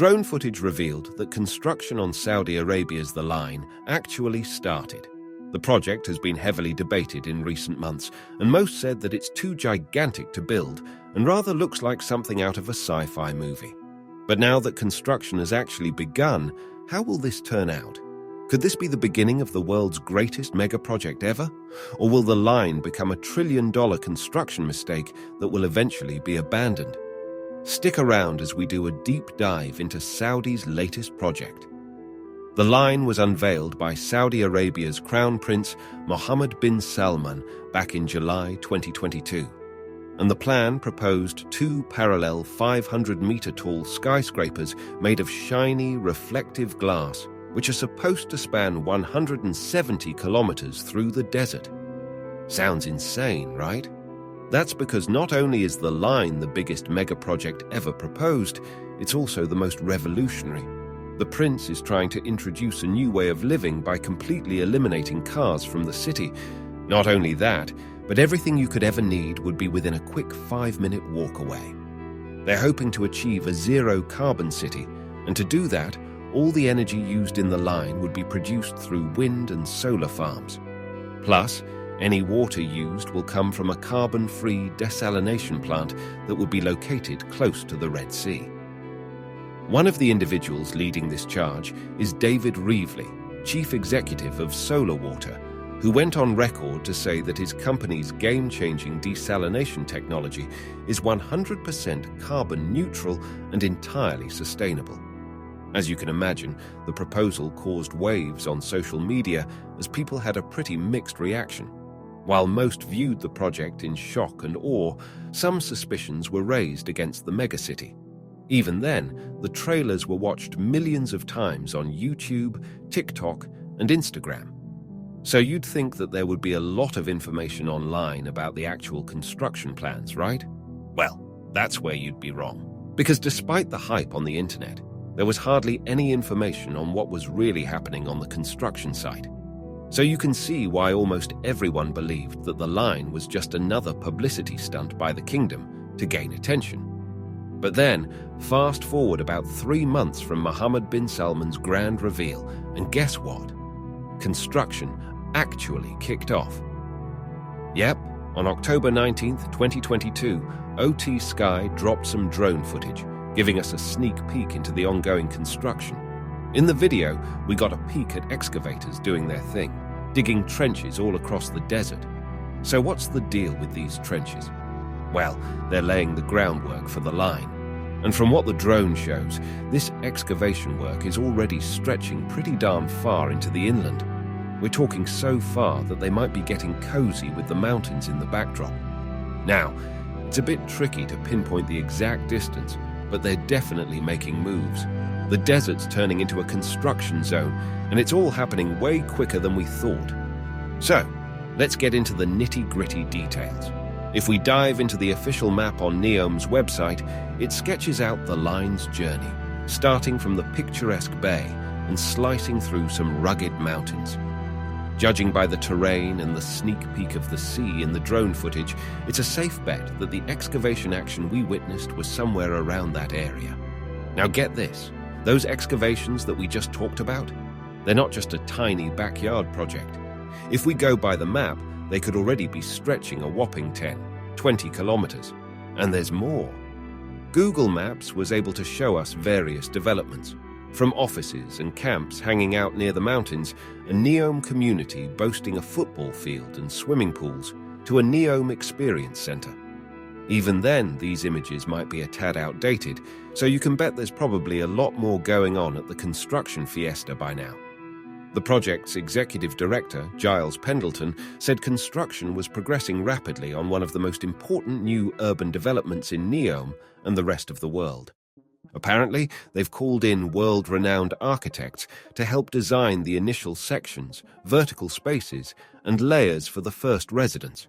Drone footage revealed that construction on Saudi Arabia's The Line actually started. The project has been heavily debated in recent months, and most said that it's too gigantic to build and rather looks like something out of a sci-fi movie. But now that construction has actually begun, how will this turn out? Could this be the beginning of the world's greatest mega project ever? Or will The Line become a trillion-dollar construction mistake that will eventually be abandoned? Stick around as we do a deep dive into Saudi's latest project. The Line was unveiled by Saudi Arabia's Crown Prince Mohammed bin Salman back in July 2022. And the plan proposed two parallel 500-meter-tall skyscrapers made of shiny, reflective glass, which are supposed to span 170 kilometers through the desert. Sounds insane, right? That's because not only is The Line the biggest mega project ever proposed, it's also the most revolutionary. The prince is trying to introduce a new way of living by completely eliminating cars from the city. Not only that, but everything you could ever need would be within a quick 5-minute walk away. They're hoping to achieve a zero-carbon city, and to do that, all the energy used in The Line would be produced through wind and solar farms. Plus, any water used will come from a carbon-free desalination plant that would be located close to the Red Sea. One of the individuals leading this charge is David Reevely, chief executive of Solar Water, who went on record to say that his company's game-changing desalination technology is 100% carbon neutral and entirely sustainable. As you can imagine, the proposal caused waves on social media as people had a pretty mixed reaction. While most viewed the project in shock and awe, some suspicions were raised against the megacity. Even then, the trailers were watched millions of times on YouTube, TikTok, and Instagram. So you'd think that there would be a lot of information online about the actual construction plans, right? Well, that's where you'd be wrong. Because despite the hype on the internet, there was hardly any information on what was really happening on the construction site. So you can see why almost everyone believed that The Line was just another publicity stunt by the kingdom to gain attention. But then, fast forward about 3 months from Mohammed bin Salman's grand reveal, and guess what? Construction actually kicked off. Yep, on October 19th, 2022, OT Sky dropped some drone footage, giving us a sneak peek into the ongoing construction. In the video, we got a peek at excavators doing their thing, digging trenches all across the desert. So what's the deal with these trenches? Well, they're laying the groundwork for The Line. And from what the drone shows, this excavation work is already stretching pretty darn far into the inland. We're talking so far that they might be getting cozy with the mountains in the backdrop. Now, it's a bit tricky to pinpoint the exact distance, but they're definitely making moves. The desert's turning into a construction zone, and it's all happening way quicker than we thought. So, let's get into the nitty-gritty details. If we dive into the official map on NEOM's website, it sketches out The Line's journey, starting from the picturesque bay and slicing through some rugged mountains. Judging by the terrain and the sneak peek of the sea in the drone footage, it's a safe bet that the excavation action we witnessed was somewhere around that area. Now get this, those excavations that we just talked about, they're not just a tiny backyard project. If we go by the map, they could already be stretching a whopping 10-20 kilometers. And there's more. Google Maps was able to show us various developments, from offices and camps hanging out near the mountains, a NEOM community boasting a football field and swimming pools, to a NEOM Experience Center. Even then, these images might be a tad outdated, so you can bet there's probably a lot more going on at the construction fiesta by now. The project's executive director, Giles Pendleton, said construction was progressing rapidly on one of the most important new urban developments in NEOM and the rest of the world. Apparently, they've called in world-renowned architects to help design the initial sections, vertical spaces, and layers for the first residents.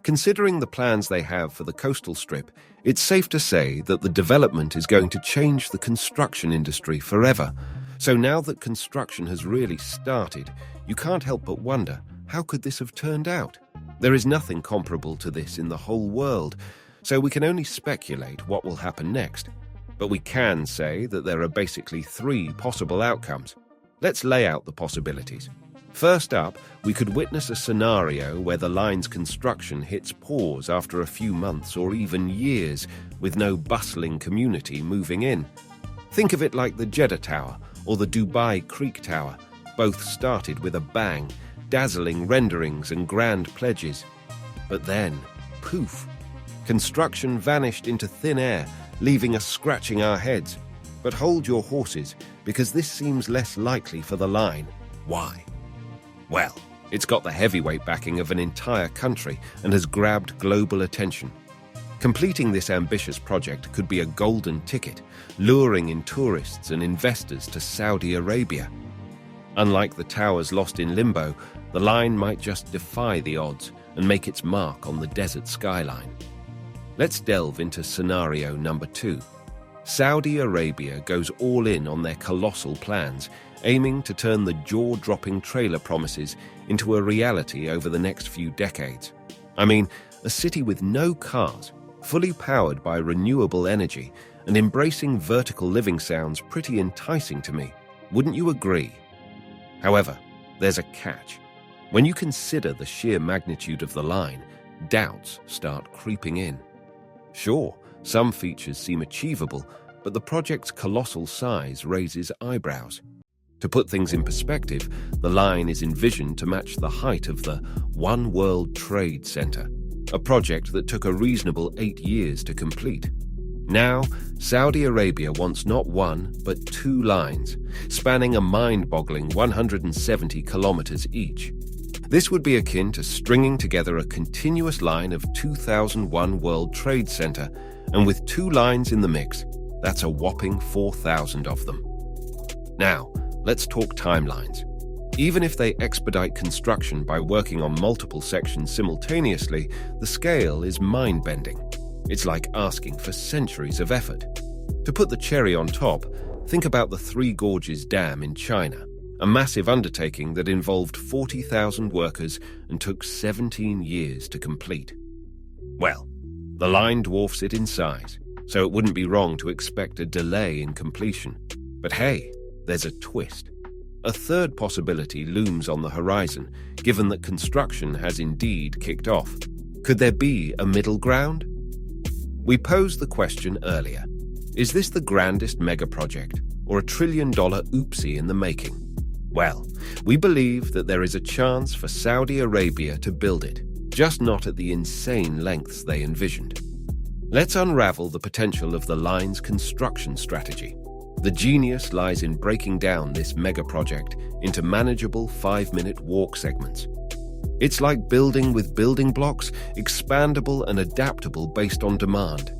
Considering the plans they have for the coastal strip, it's safe to say that the development is going to change the construction industry forever. So now that construction has really started, you can't help but wonder, how could this have turned out? There is nothing comparable to this in the whole world, so we can only speculate what will happen next. But we can say that there are basically three possible outcomes. Let's lay out the possibilities. First up, we could witness a scenario where the line's construction hits pause after a few months or even years, with no bustling community moving in. Think of it like the Jeddah Tower or the Dubai Creek Tower. Both started with a bang, dazzling renderings and grand pledges. But then, poof, construction vanished into thin air, leaving us scratching our heads. But hold your horses, because this seems less likely for the line. Why? Well, it's got the heavyweight backing of an entire country and has grabbed global attention. Completing this ambitious project could be a golden ticket, luring in tourists and investors to Saudi Arabia. Unlike the towers lost in limbo, the line might just defy the odds and make its mark on the desert skyline. Let's delve into scenario number 2. Saudi Arabia goes all in on their colossal plans, aiming to turn the jaw-dropping trailer promises into a reality over the next few decades. I mean, a city with no cars, fully powered by renewable energy, and embracing vertical living sounds pretty enticing to me. Wouldn't you agree? However, there's a catch. When you consider the sheer magnitude of the line, doubts start creeping in. Sure, some features seem achievable, but the project's colossal size raises eyebrows. To put things in perspective, the line is envisioned to match the height of the One World Trade Center, a project that took a reasonable 8 years to complete. Now, Saudi Arabia wants not one, but 2 lines, spanning a mind-boggling 170 kilometers each. This would be akin to stringing together a continuous line of 2001 World Trade Center, and with 2 lines in the mix, that's a whopping 4,000 of them. Now, let's talk timelines. Even if they expedite construction by working on multiple sections simultaneously, the scale is mind-bending. It's like asking for centuries of effort. To put the cherry on top, think about the Three Gorges Dam in China, a massive undertaking that involved 40,000 workers and took 17 years to complete. Well, the line dwarfs it in size, so it wouldn't be wrong to expect a delay in completion. But hey, there's a twist. A third possibility looms on the horizon, given that construction has indeed kicked off. Could there be a middle ground? We posed the question earlier. Is this the grandest megaproject, or a trillion-dollar oopsie in the making? Well, we believe that there is a chance for Saudi Arabia to build it, just not at the insane lengths they envisioned. Let's unravel the potential of the line's construction strategy. The genius lies in breaking down this mega-project into manageable 5-minute walk segments. It's like building with building blocks, expandable and adaptable based on demand.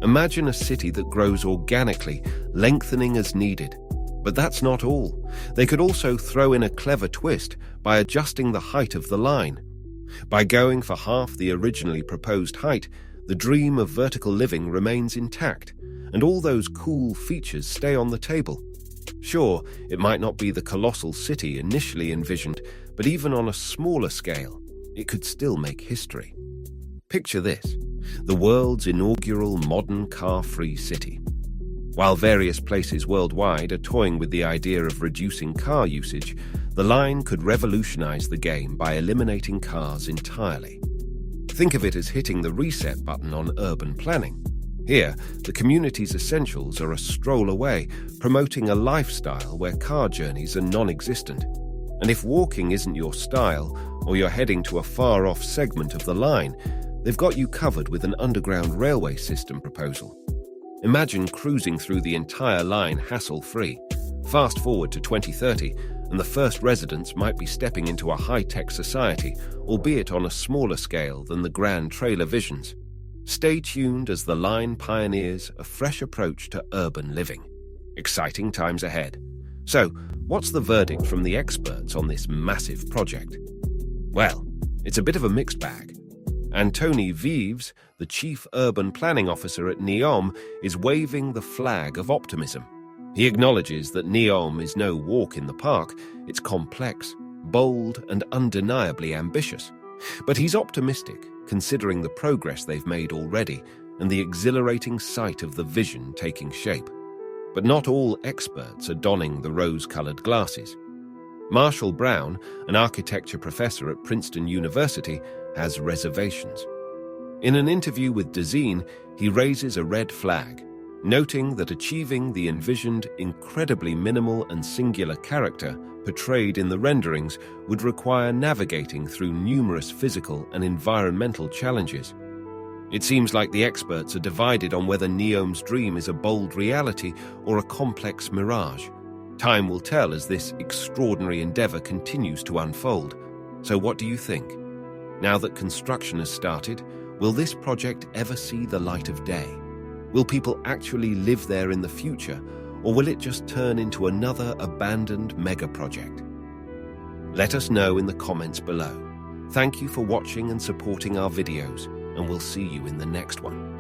Imagine a city that grows organically, lengthening as needed. But that's not all. They could also throw in a clever twist by adjusting the height of the line. By going for half the originally proposed height, the dream of vertical living remains intact, and all those cool features stay on the table. Sure, it might not be the colossal city initially envisioned, but even on a smaller scale, it could still make history. Picture this: the world's inaugural modern car-free city. While various places worldwide are toying with the idea of reducing car usage, the line could revolutionize the game by eliminating cars entirely. Think of it as hitting the reset button on urban planning. Here, the community's essentials are a stroll away, promoting a lifestyle where car journeys are non-existent. And if walking isn't your style, or you're heading to a far-off segment of the line, they've got you covered with an underground railway system proposal. Imagine cruising through the entire line hassle-free. Fast forward to 2030, and the first residents might be stepping into a high-tech society, albeit on a smaller scale than the grand trailer visions. Stay tuned as the line pioneers a fresh approach to urban living. Exciting times ahead. So, what's the verdict from the experts on this massive project? Well, it's a bit of a mixed bag. Antony Vives, the Chief Urban Planning Officer at NEOM, is waving the flag of optimism. He acknowledges that NEOM is no walk in the park. It's complex, bold, and undeniably ambitious. But he's optimistic, considering the progress they've made already, and the exhilarating sight of the vision taking shape. But not all experts are donning the rose-colored glasses. Marshall Brown, an architecture professor at Princeton University, has reservations. In an interview with Dezeen, he raises a red flag, noting that achieving the envisioned incredibly minimal and singular character portrayed in the renderings would require navigating through numerous physical and environmental challenges. It seems like the experts are divided on whether Neom's dream is a bold reality or a complex mirage. Time will tell as this extraordinary endeavor continues to unfold. So what do you think? Now that construction has started, will this project ever see the light of day? Will people actually live there in the future, or will it just turn into another abandoned mega project? Let us know in the comments below. Thank you for watching and supporting our videos, and we'll see you in the next one.